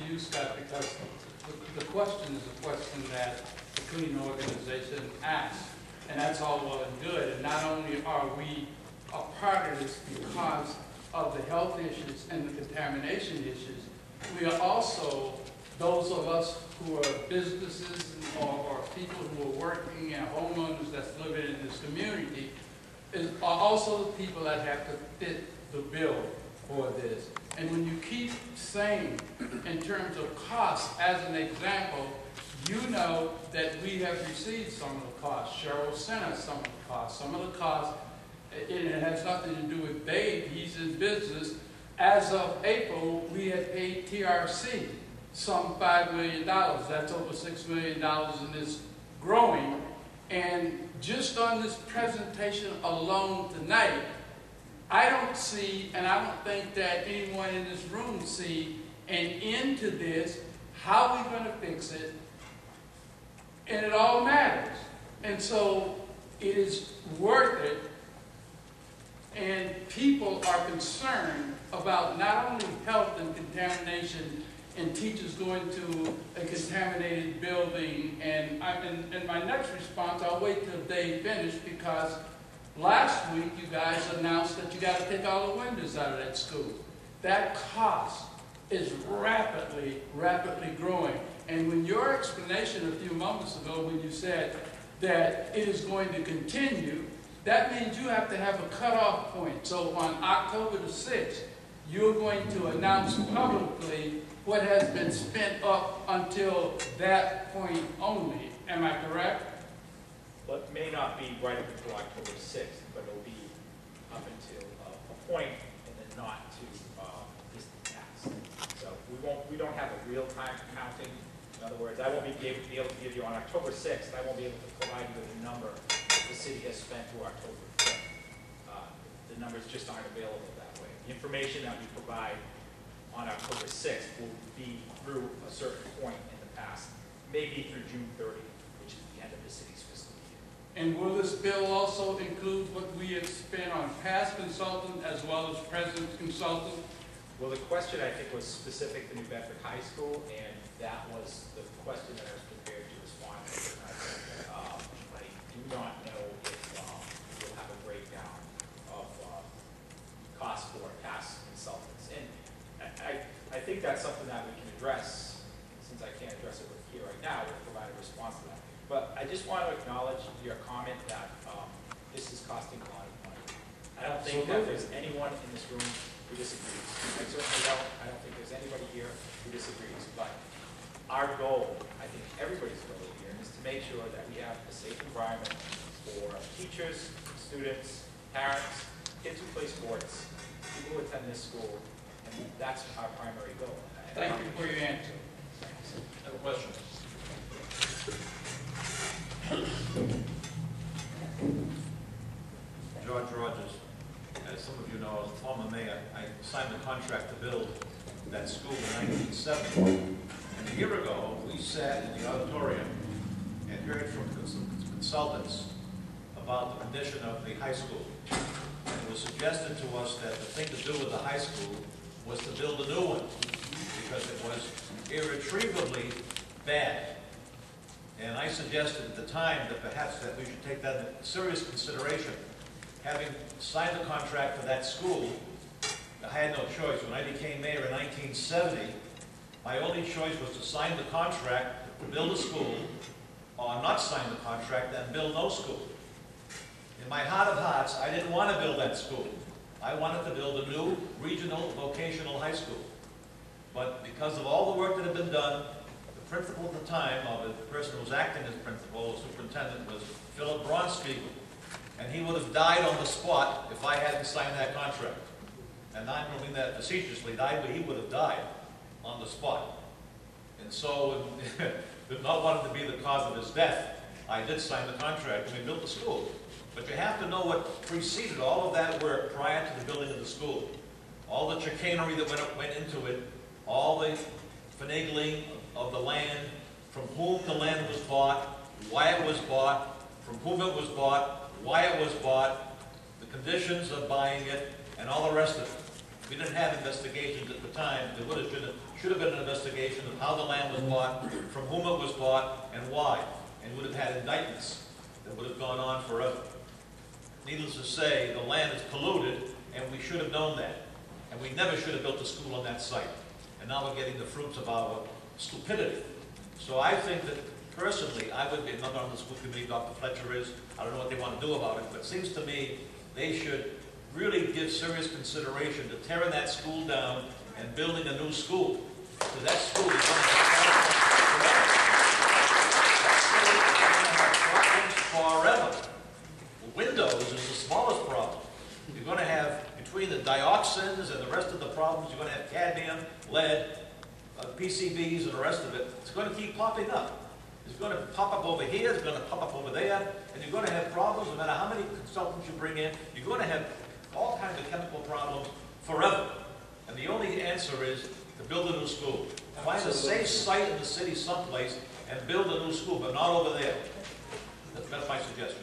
you, Scott, because the question is a question that the cleaning organization asks. And that's all well and good. And not only are we a part of this because of the health issues and the contamination issues, we are also, those of us who are businesses or people who are working and homeowners that's living in this community, are also the people that have to fit the bill for this. And when you keep saying, in terms of cost, as an example, you know that we have received some of the costs. Cheryl sent us some of the costs. Some of the costs, it has nothing to do with Dave, he's in business. As of April, we had paid TRC some $5 million. That's over $6 million and is growing. And just on this presentation alone tonight, I don't see, and I don't think that anyone in this room see an end to this. How are we going to fix it? And it all matters. And so it is worth it. And people are concerned about not only health and contamination and teachers going to a contaminated building. And in my next response, I'll wait till Dave finished, because last week you guys announced that you got to take all the windows out of that school. That cost is rapidly growing. And when your explanation a few moments ago, when you said that it is going to continue, that means you have to have a cutoff point. So on October the 6th, you're going to announce publicly what has been spent up until that point only. Am I correct? Well, it may not be right up until October 6th, but it'll be up until a point and then not to distant past. So we don't have a real-time counting. In other words, I won't be able to give you on October 6th, I won't be able to provide you with a number that the city has spent through October 5th. The numbers just aren't available that way. The information that we provide on October 6th will be through a certain point in the past, maybe through June 30th, which is the end of the city's fiscal year. And will this bill also include what we have spent on past consultant as well as present consultant? Well, the question, I think, was specific to New Bedford High School, and that was the question that I was prepared to respond to. I do not know if we'll have a breakdown of costs for past consultants. And I think that's something that we can address. Since I can't address it here right now, we'll provide a response to that. But I just want to acknowledge your comment that this is costing a lot of money. I don't think that there's anyone in this room who disagrees. I certainly don't. I don't think there's anybody here who disagrees. But our goal, I think everybody's goal here, is to make sure that we have a safe environment for teachers, students, parents, kids who play sports, people who attend this school, and that's our primary goal. Thank you for your answer. Thanks. I have a question. George Rogers. As some of you know, as a former mayor, I signed the contract to build that school in 1970. And a year ago, we sat in the auditorium and heard from consultants about the condition of the high school. And it was suggested to us that the thing to do with the high school was to build a new one, because it was irretrievably bad. And I suggested at the time that perhaps that we should take that into serious consideration. Having signed the contract for that school, I had no choice. When I became mayor in 1970, my only choice was to sign the contract to build a school, or not sign the contract and build no school. In my heart of hearts, I didn't want to build that school. I wanted to build a new regional vocational high school. But because of all the work that had been done, the principal at the time, or the person who was acting as principal, or superintendent, was Philip Braunspiegel. And he would have died on the spot if I hadn't signed that contract. And I don't mean that facetiously, died, but he would have died on the spot. And so, not wanting to be the cause of his death, I did sign the contract and we built the school. But you have to know what preceded all of that work prior to the building of the school. All the chicanery that went into it, all the finagling of the land, from whom the land was bought, why it was bought, from whom it was bought, why it was bought, the conditions of buying it, and all the rest of it. We didn't have investigations at the time. There should have been an investigation of how the land was bought, from whom it was bought, and why. And would have had indictments that would have gone on forever. Needless to say, the land is polluted, and we should have known that. And we never should have built a school on that site. And now we're getting the fruits of our stupidity. So I think that, personally, I would be a member on the school committee, Dr. Fletcher is. I don't know what they want to do about it, but it seems to me they should really give serious consideration to tearing that school down and building a new school. Because that school is going to have problems forever. Windows is the smallest problem. You're going to have, between the dioxins and the rest of the problems, you're going to have cadmium, lead, PCBs, and the rest of it. It's going to keep popping up. It's going to pop up over here, it's going to pop up over there, and you're going to have problems no matter how many consultants you bring in. You're going to have all kinds of chemical problems forever. And the only answer is to build a new school. Find a safe site in the city someplace and build a new school, but not over there. That's my suggestion.